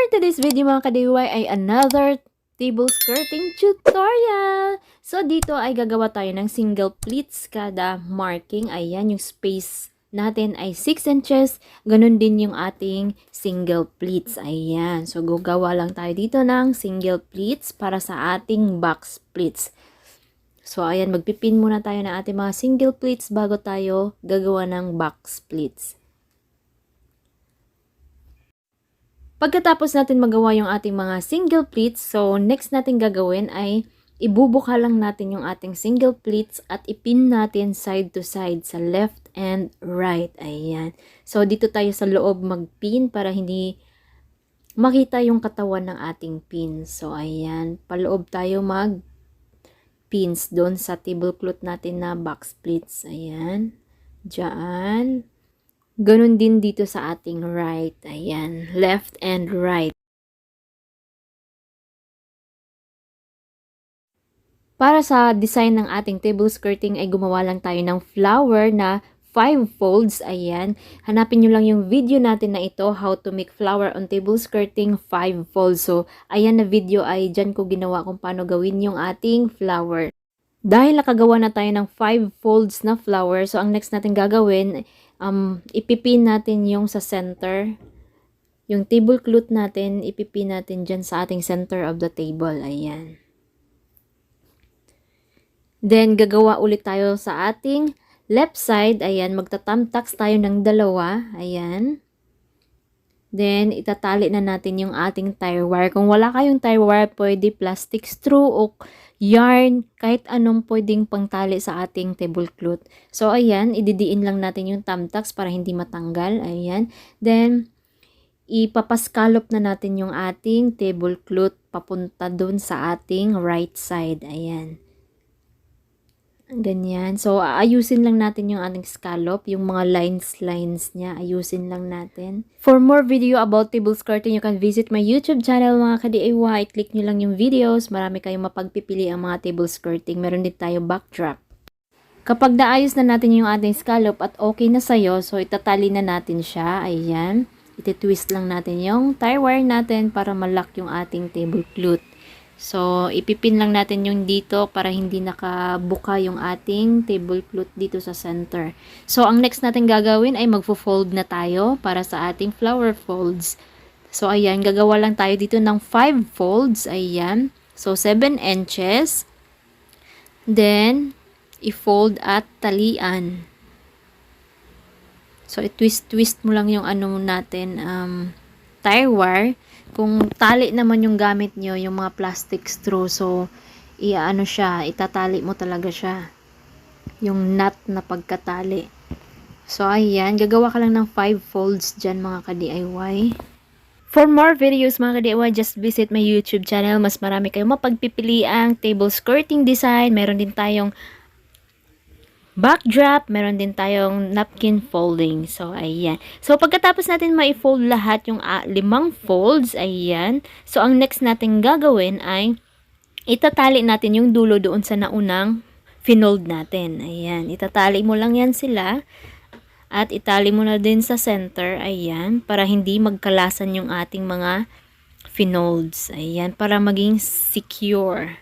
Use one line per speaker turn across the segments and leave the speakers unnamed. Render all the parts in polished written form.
today's video mga ka-DIY ay another table skirting tutorial. So dito ay gagawa tayo ng single pleats kada marking. Ayan, yung space natin ay 6 inches. Ganun din yung ating single pleats. Ayan, so gagawa lang tayo dito ng single pleats para sa ating box pleats. So ayan, magpipin muna tayo ng ating mga single pleats bago tayo gagawa ng box pleats. Pagkatapos natin magawa yung ating mga single pleats, so next natin gagawin ay ibubuka lang natin yung ating single pleats at ipin natin side to side sa left and right. Ayan. So dito tayo sa loob magpin para hindi makita yung katawan ng ating pin. So ayan, paloob tayo mag pins doon sa tablecloth natin na box pleats. Ayan. Diyan. Ganun din dito sa ating right. Ayan. Left and right. Para sa design ng ating table skirting ay gumawa lang tayo ng flower na 5 folds. Ayan. Hanapin nyo lang yung video natin na ito, how to make flower on table skirting 5 folds. So, ayan na video ay dyan ko ginawa kung paano gawin yung ating flower. Dahil nakagawa na tayo ng 5 folds na flower, so ang next natin gagawin, ipipin natin yung sa center. Yung tablecloth natin, ipipin natin dyan sa ating center of the table. Ayan. Then, gagawa ulit tayo sa ating left side. Ayan, magtatamtaks tayo ng dalawa. Ayan. Then, itatali na natin yung ating tire wire. Kung wala kayong tire wire, pwede plastic straw o yarn, kahit anong pwedeng pangtali sa ating tablecloth. So, ayan, ididiin lang natin yung tamtaks para hindi matanggal. Ayan. Then, ipapascallop na natin yung ating tablecloth papunta dun sa ating right side. Ayan. Ganyan. So, ayusin lang natin yung ating scallop. Yung mga lines niya, ayusin lang natin. For more video about table skirting, you can visit my YouTube channel, mga ka-DIY. Click nyo lang yung videos. Marami kayong mapagpipili ang mga table skirting. Meron din tayo backdrop. Kapag naayos na natin yung ating scallop at okay na sa'yo, so itatali na natin siya. Ayan. Iti-twist lang natin yung tie wire natin para malak yung ating tablecloth. So, ipipin lang natin yung dito para hindi nakabuka yung ating tablecloth dito sa center. So, ang next natin gagawin ay magfo-fold na tayo para sa ating flower folds. So, ayan, gagawa lang tayo dito ng 5 folds. Ayan. So, 7 inches. Then, i-fold at talian. So, i-twist mo lang yung ano natin, tie wire. Kung tali naman yung gamit nyo, yung mga plastic straw, so, itatali mo talaga siya. Yung knot na pagkatali. So, ayan, gagawa ka lang ng 5 folds dyan, mga ka-DIY. For more videos, mga ka-DIY, just visit my YouTube channel. Mas marami kayong mapagpipiliang table skirting design. Meron din tayong backdrop, meron din tayong napkin folding. So, ayan. So, pagkatapos natin ma-fold lahat yung 5 folds, ayan. So, ang next natin gagawin ay itatali natin yung dulo doon sa naunang finold natin. Ayan. Itatali mo lang yan sila. At itali mo na din sa center. Ayan. Para hindi magkalasan yung ating mga finolds. Ayan. Para maging secure.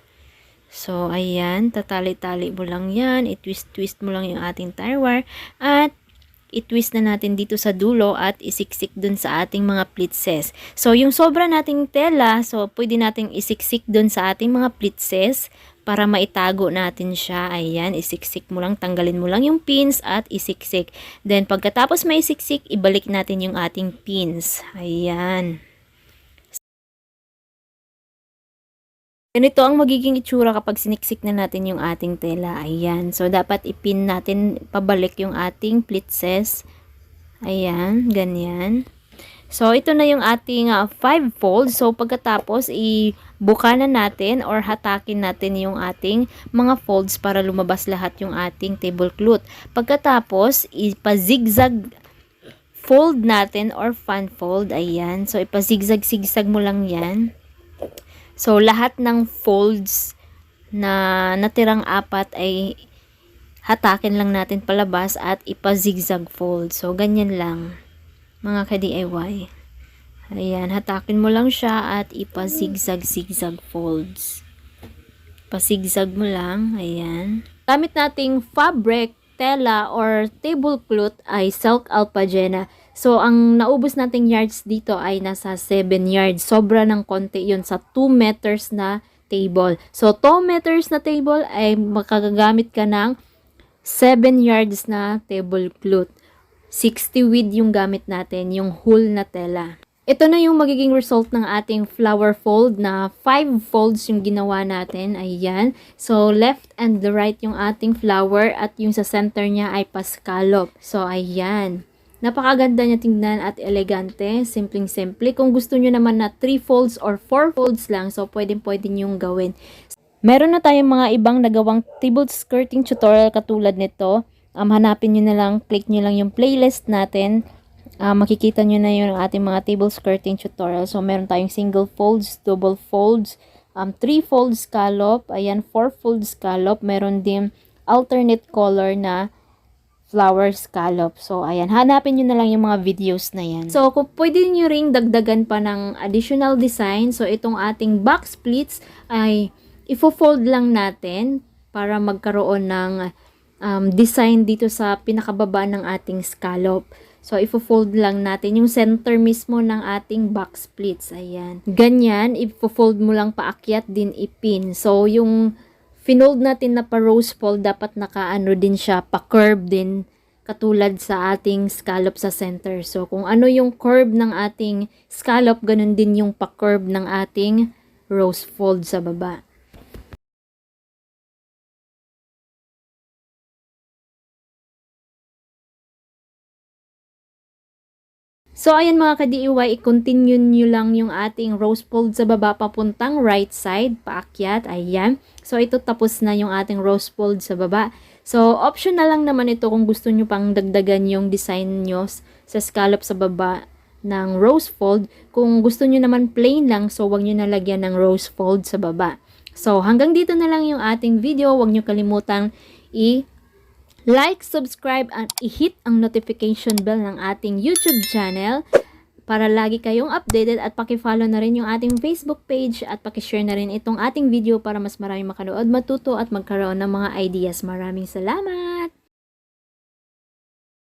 So, ayan, tatali-tali mo lang yan, i-twist-twist mo lang yung ating tie wire, at i-twist na natin dito sa dulo at isiksik dun sa ating mga pleatses. So, yung sobra nating tela, so, pwede nating isiksik dun sa ating mga pleatses para maitago natin siya. Ayan, isiksik mo lang, tanggalin mo lang yung pins at isiksik. Then, pagkatapos may isiksik, ibalik natin yung ating pins. Ayan. Ganito ang magiging itsura kapag siniksik na natin yung ating tela. Ayan. So, dapat ipin natin pabalik yung ating pleatses. Ayan. Ganyan. So, ito na yung ating 5 folds. So, pagkatapos, ibuka na natin or hatakin natin yung ating mga folds para lumabas lahat yung ating tablecloth. Pagkatapos, ipa-zigzag fold natin or fan fold. Ayan. So, ipa-zigzag-zigzag mo lang yan. So, lahat ng folds na natirang 4 ay hatakin lang natin palabas at ipa-zigzag fold. So, ganyan lang, mga ka-DIY. Ayan, hatakin mo lang siya at ipa-zigzag folds. Pa-zigzag mo lang, ayan. Gamit nating fabric, tela, or tablecloth ay Silk Alpagena. So, ang naubos nating yards dito ay nasa 7 yards. Sobra ng konti yun sa 2 meters na table. So, 2 meters na table ay makagagamit ka ng 7 yards na tablecloth. 60 width yung gamit natin, yung whole na tela. Ito na yung magiging result ng ating flower fold na 5 folds yung ginawa natin. Ayan. So, left and the right yung ating flower at yung sa center niya ay pa-scallop. So, ayan. Napakaganda niya tingnan at elegante. Simpleng-simple. Kung gusto nyo naman na 3 folds or 4 folds lang, so pwedeng-pwede nyong gawin. Meron na tayong mga ibang nagawang table skirting tutorial katulad nito. Hanapin nyo na lang, click nyo lang yung playlist natin. Makikita nyo na yung ating mga table skirting tutorial. So, meron tayong single folds, double folds, 3 folds scallop, ayan, 4 folds scallop. Meron din alternate color na flower scallop. So, ayan, hanapin nyo na lang yung mga videos na yan. So, kung pwede nyo ring dagdagan pa ng additional design, so itong ating box pleats ay ifo-fold lang natin para magkaroon ng design dito sa pinakababa ng ating scallop. So, ifo-fold lang natin yung center mismo ng ating box pleats. Ayan. Ganyan, ifo-fold mo lang paakyat din ipin. So, yung finold natin na pa-rose fold, dapat nakaano din siya, pa-curve din, katulad sa ating scallop sa center. So, kung ano yung curve ng ating scallop, ganun din yung pa-curve ng ating rose fold sa baba. So, ayan mga ka-DIY, i-continue nyo lang yung ating rose fold sa baba papuntang right side, paakyat, ayan. So, ito tapos na yung ating rose fold sa baba. So, optional lang naman ito kung gusto nyo pang dagdagan yung design nyo sa scallop sa baba ng rose fold. Kung gusto nyo naman plain lang, so wag nyo nalagyan ng rose fold sa baba. So, hanggang dito na lang yung ating video. Wag nyo kalimutang like, subscribe, at i-hit ang notification bell ng ating YouTube channel para lagi kayong updated at paki-follow na rin yung ating Facebook page at paki-share na rin itong ating video para mas maraming makanood, matuto at magkaroon ng mga ideas. Maraming salamat!